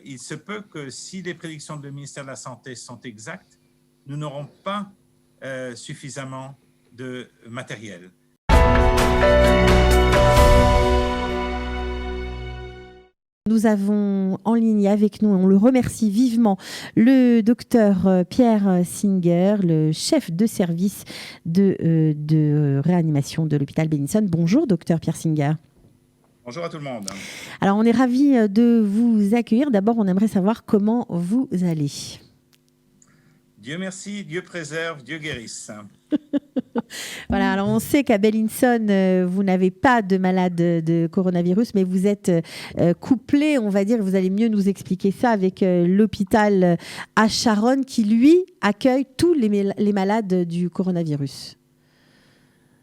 Il se peut que si les prédictions du ministère de la Santé sont exactes, nous n'aurons pas suffisamment de matériel. Nous avons en ligne avec nous, on le remercie vivement, le docteur Pierre Singer, le chef de service de réanimation de l'hôpital Bellinson. Bonjour, docteur Pierre Singer. Bonjour à tout le monde. Alors, on est ravis de vous accueillir. D'abord, on aimerait savoir comment vous allez. Dieu merci, Dieu préserve, Dieu guérisse. Voilà, alors on sait qu'à Bellinson, vous n'avez pas de malade de coronavirus, mais vous êtes couplé, on va dire, vous allez mieux nous expliquer ça, avec l'hôpital à Charonne qui, lui, accueille tous les malades du coronavirus.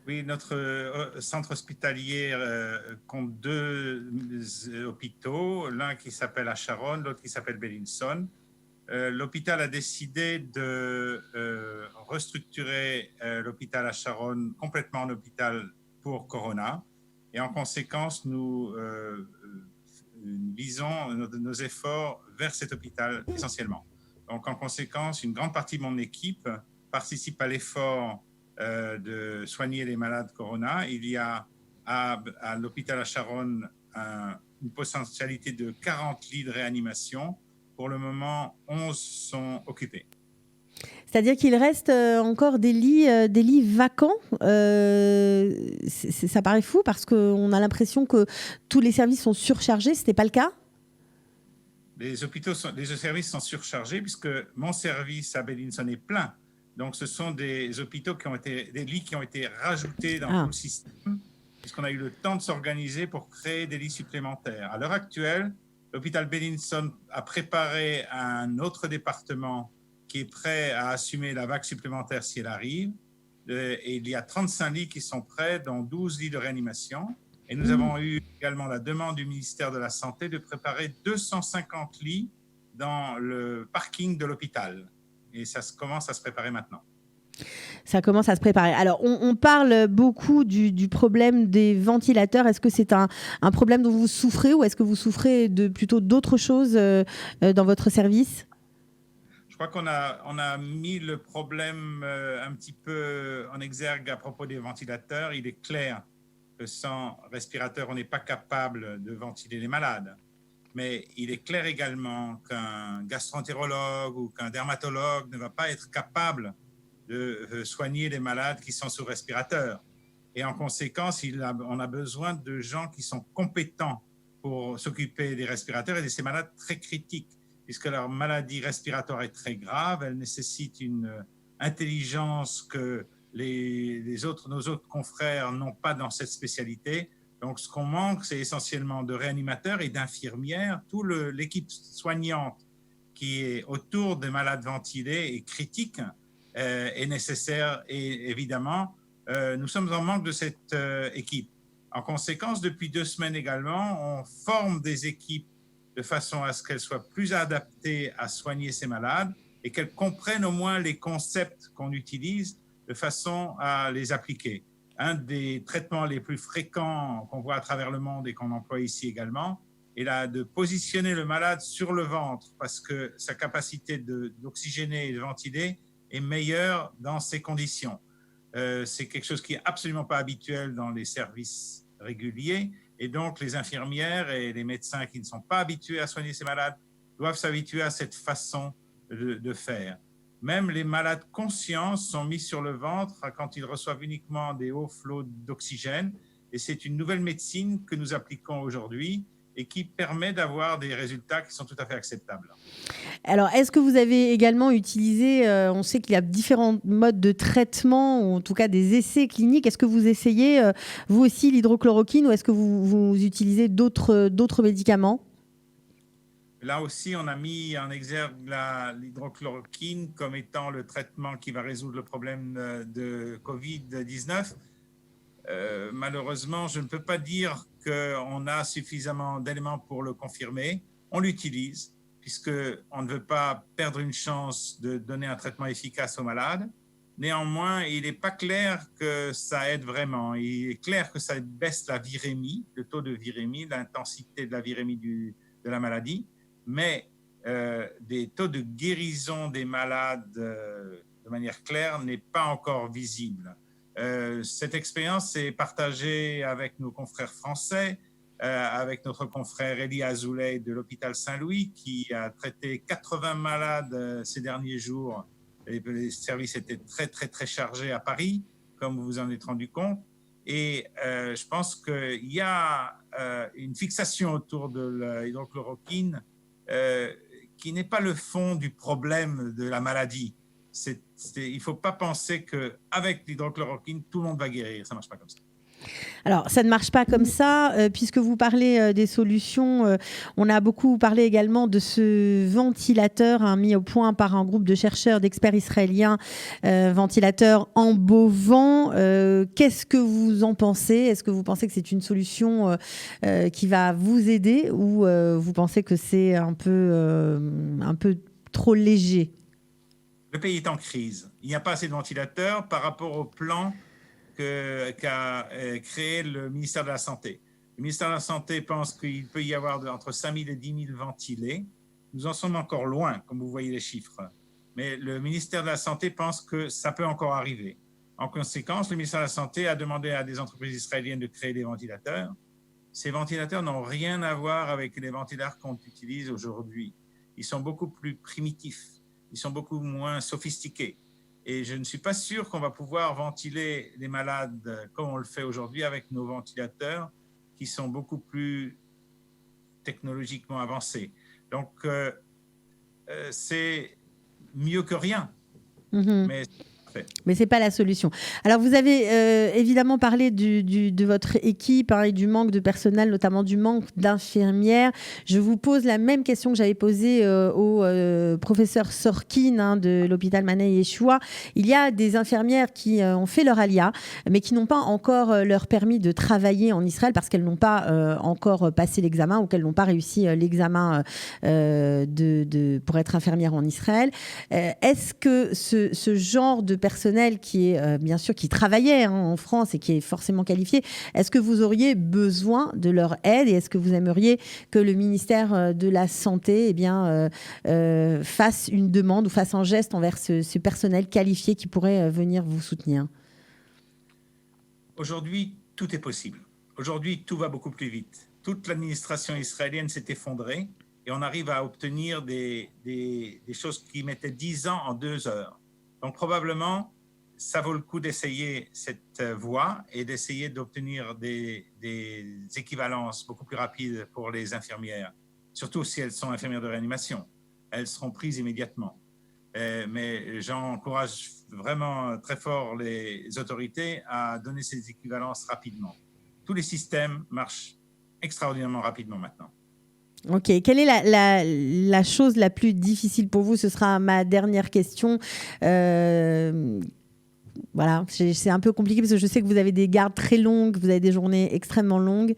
Oui, notre centre hospitalier compte deux hôpitaux, l'un qui s'appelle à Charonne, l'autre qui s'appelle Bellinson. L'hôpital a décidé de restructurer l'hôpital à Charonne complètement en hôpital pour Corona. Et en conséquence, nous visons nos efforts vers cet hôpital essentiellement. Donc, en conséquence, une grande partie de mon équipe participe à l'effort de soigner les malades Corona. Il y a à l'hôpital à Charonne une potentialité de 40 lits de réanimation. Pour le moment, 11 sont occupés. C'est-à-dire qu'il reste encore des lits vacants. Ça paraît fou parce qu'on a l'impression que tous les services sont surchargés. Ce n'est pas le cas? Les services sont surchargés puisque mon service à Bellinson est plein. Donc, ce sont des lits qui ont été rajoutés dans tout le système puisqu'on a eu le temps de s'organiser pour créer des lits supplémentaires. À l'heure actuelle, l'hôpital Bellinson a préparé un autre département qui est prêt à assumer la vague supplémentaire si elle arrive. Et il y a 35 lits qui sont prêts, dont 12 lits de réanimation. Et nous avons eu également la demande du ministère de la Santé de préparer 250 lits dans le parking de l'hôpital. Et ça commence à se préparer maintenant. Ça commence à se préparer. Alors, on parle beaucoup du problème des ventilateurs. Est-ce que c'est un problème dont vous souffrez ou est-ce que vous souffrez plutôt d'autres choses dans votre service ? Je crois qu'on a mis le problème un petit peu en exergue à propos des ventilateurs. Il est clair que sans respirateur, on n'est pas capable de ventiler les malades. Mais il est clair également qu'un gastroentérologue ou qu'un dermatologue ne va pas être capable de soigner les malades qui sont sous respirateur. Et en conséquence, on a besoin de gens qui sont compétents pour s'occuper des respirateurs et de ces malades très critiques, puisque leur maladie respiratoire est très grave. Elle nécessite une intelligence que nos autres confrères n'ont pas dans cette spécialité. Donc, ce qu'on manque, c'est essentiellement de réanimateurs et d'infirmières. Toute l'équipe soignante qui est autour des malades ventilés et critiques est nécessaire. Et évidemment, nous sommes en manque de cette équipe. En conséquence, depuis 2 semaines également, on forme des équipes de façon à ce qu'elles soient plus adaptées à soigner ces malades et qu'elles comprennent au moins les concepts qu'on utilise de façon à les appliquer. Un des traitements les plus fréquents qu'on voit à travers le monde et qu'on emploie ici également est là de positionner le malade sur le ventre parce que sa capacité d'oxygéner et de ventiler est meilleure dans ces conditions. C'est quelque chose qui n'est absolument pas habituel dans les services réguliers. Et donc, les infirmières et les médecins qui ne sont pas habitués à soigner ces malades doivent s'habituer à cette façon de faire. Même les malades conscients sont mis sur le ventre quand ils reçoivent uniquement des hauts flots d'oxygène. Et c'est une nouvelle médecine que nous appliquons aujourd'hui et qui permet d'avoir des résultats qui sont tout à fait acceptables. Alors, est-ce que vous avez également utilisé, on sait qu'il y a différents modes de traitement, ou en tout cas des essais cliniques. Est-ce que vous essayez, vous aussi, l'hydrochloroquine ou est-ce que vous utilisez d'autres médicaments ? Là aussi, on a mis en exergue l'hydrochloroquine comme étant le traitement qui va résoudre le problème de Covid-19. Malheureusement, je ne peux pas dire qu'on a suffisamment d'éléments pour le confirmer. On l'utilise puisqu'on ne veut pas perdre une chance de donner un traitement efficace aux malades. Néanmoins, il n'est pas clair que ça aide vraiment. Il est clair que ça baisse la virémie, le taux de virémie, l'intensité de la virémie de la maladie. mais des taux de guérison des malades de manière claire n'est pas encore visible. Cette expérience est partagée avec nos confrères français, avec notre confrère Elie Azoulay de l'hôpital Saint-Louis, qui a traité 80 malades ces derniers jours. Les services étaient très, très, très chargés à Paris, comme vous vous en êtes rendu compte. Et je pense qu'il y a une fixation autour de l'hydrochloroquine qui n'est pas le fond du problème de la maladie. Il ne faut pas penser qu'avec l'hydrochloroquine, tout le monde va guérir. Ça ne marche pas comme ça. Alors, ça ne marche pas comme ça, puisque vous parlez des solutions. On a beaucoup parlé également de ce ventilateur mis au point par un groupe de chercheurs, d'experts israéliens, ventilateur en bovin. Qu'est-ce que vous en pensez ? Est-ce que vous pensez que c'est une solution qui va vous aider ou vous pensez que c'est un peu trop léger ? Le pays est en crise. Il n'y a pas assez de ventilateurs par rapport au plan qu'a créé le ministère de la Santé. Le ministère de la Santé pense qu'il peut y avoir entre 5 000 et 10 000 ventilés. Nous en sommes encore loin, comme vous voyez les chiffres. Mais le ministère de la Santé pense que ça peut encore arriver. En conséquence, le ministère de la Santé a demandé à des entreprises israéliennes de créer des ventilateurs. Ces ventilateurs n'ont rien à voir avec les ventilateurs qu'on utilise aujourd'hui. Ils sont beaucoup plus primitifs. Ils sont beaucoup moins sophistiqués. Et je ne suis pas sûr qu'on va pouvoir ventiler les malades comme on le fait aujourd'hui avec nos ventilateurs qui sont beaucoup plus technologiquement avancés. Donc, c'est mieux que rien. Mais ce n'est pas la solution. Alors, vous avez évidemment parlé de votre équipe et du manque de personnel, notamment du manque d'infirmières. Je vous pose la même question que j'avais posée au professeur Sorkin de l'hôpital Manet Yeshua. Il y a des infirmières qui ont fait leur alia, mais qui n'ont pas encore leur permis de travailler en Israël parce qu'elles n'ont pas encore passé l'examen ou qu'elles n'ont pas réussi l'examen pour être infirmière en Israël. Est-ce que ce genre de personnel qui est bien sûr qui travaillait en France et qui est forcément qualifié, est-ce que vous auriez besoin de leur aide et est-ce que vous aimeriez que le ministère de la Santé fasse une demande ou fasse un geste envers ce personnel qualifié qui pourrait venir vous soutenir ? Aujourd'hui, tout est possible. Aujourd'hui, tout va beaucoup plus vite. Toute l'administration israélienne s'est effondrée et on arrive à obtenir des choses qui mettaient 10 ans en 2 heures. Donc, probablement, ça vaut le coup d'essayer cette voie et d'essayer d'obtenir des équivalences beaucoup plus rapides pour les infirmières, surtout si elles sont infirmières de réanimation. Elles seront prises immédiatement. Mais j'encourage vraiment très fort les autorités à donner ces équivalences rapidement. Tous les systèmes marchent extraordinairement rapidement maintenant. Ok, quelle est la chose la plus difficile pour vous ? Ce sera ma dernière question. Voilà, c'est un peu compliqué parce que je sais que vous avez des gardes très longues, vous avez des journées extrêmement longues.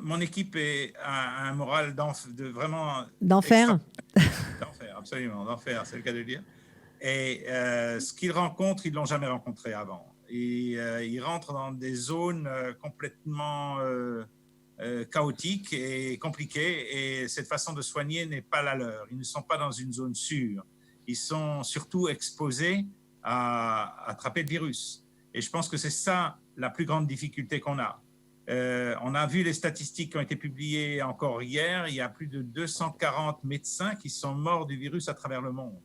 Mon équipe a un moral vraiment... D'enfer ? D'enfer, absolument, d'enfer, c'est le cas de le dire. Et ce qu'ils rencontrent, ils ne l'ont jamais rencontré avant. Et ils rentrent dans des zones complètement... chaotique et compliqué, et cette façon de soigner n'est pas la leur. Ils ne sont pas dans une zone sûre. Ils sont surtout exposés à attraper le virus. Et je pense que c'est ça la plus grande difficulté qu'on a. On a vu les statistiques qui ont été publiées encore hier. Il y a plus de 240 médecins qui sont morts du virus à travers le monde.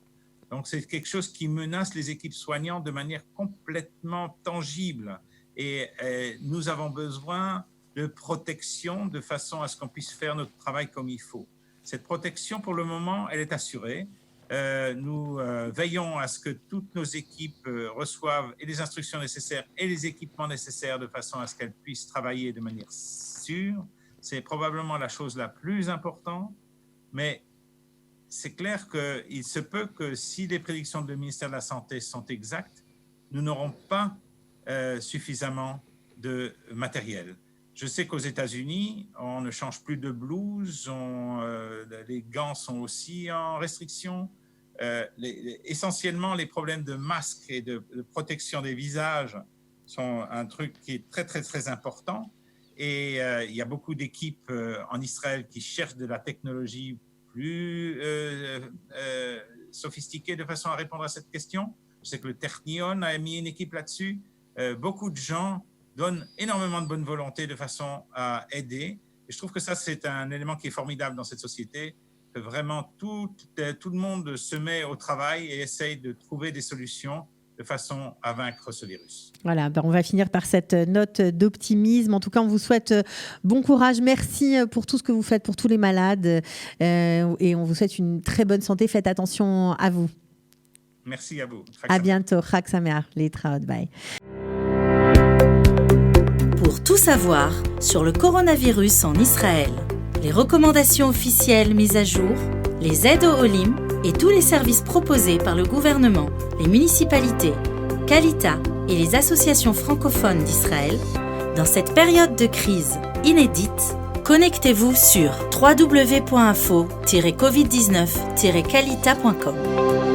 Donc c'est quelque chose qui menace les équipes soignantes de manière complètement tangible. Et nous avons besoin de protection de façon à ce qu'on puisse faire notre travail comme il faut. Cette protection, pour le moment, elle est assurée. Nous veillons à ce que toutes nos équipes reçoivent et les instructions nécessaires et les équipements nécessaires de façon à ce qu'elles puissent travailler de manière sûre. C'est probablement la chose la plus importante, mais c'est clair qu'il se peut que si les prédictions du ministère de la Santé sont exactes, nous n'aurons pas suffisamment de matériel. Je sais qu'aux États-Unis, on ne change plus de blouse, les gants sont aussi en restriction. Essentiellement, les problèmes de masques et de protection des visages sont un truc qui est très, très, très important. Et il y a beaucoup d'équipes en Israël qui cherchent de la technologie plus sophistiquée de façon à répondre à cette question. Je sais que le Technion a mis une équipe là-dessus. Beaucoup de gens donnent énormément de bonne volonté de façon à aider. Et je trouve que ça, c'est un élément qui est formidable dans cette société, que vraiment tout le monde se met au travail et essaye de trouver des solutions de façon à vaincre ce virus. Voilà, on va finir par cette note d'optimisme. En tout cas, on vous souhaite bon courage. Merci pour tout ce que vous faites pour tous les malades. Et on vous souhaite une très bonne santé. Faites attention à vous. Merci à vous. À bientôt. Chag Sameach, Leitraot, bye. Pour tout savoir sur le coronavirus en Israël, les recommandations officielles mises à jour, les aides aux Olim et tous les services proposés par le gouvernement, les municipalités, Kalita et les associations francophones d'Israël, dans cette période de crise inédite, connectez-vous sur www.info-covid19-kalita.com.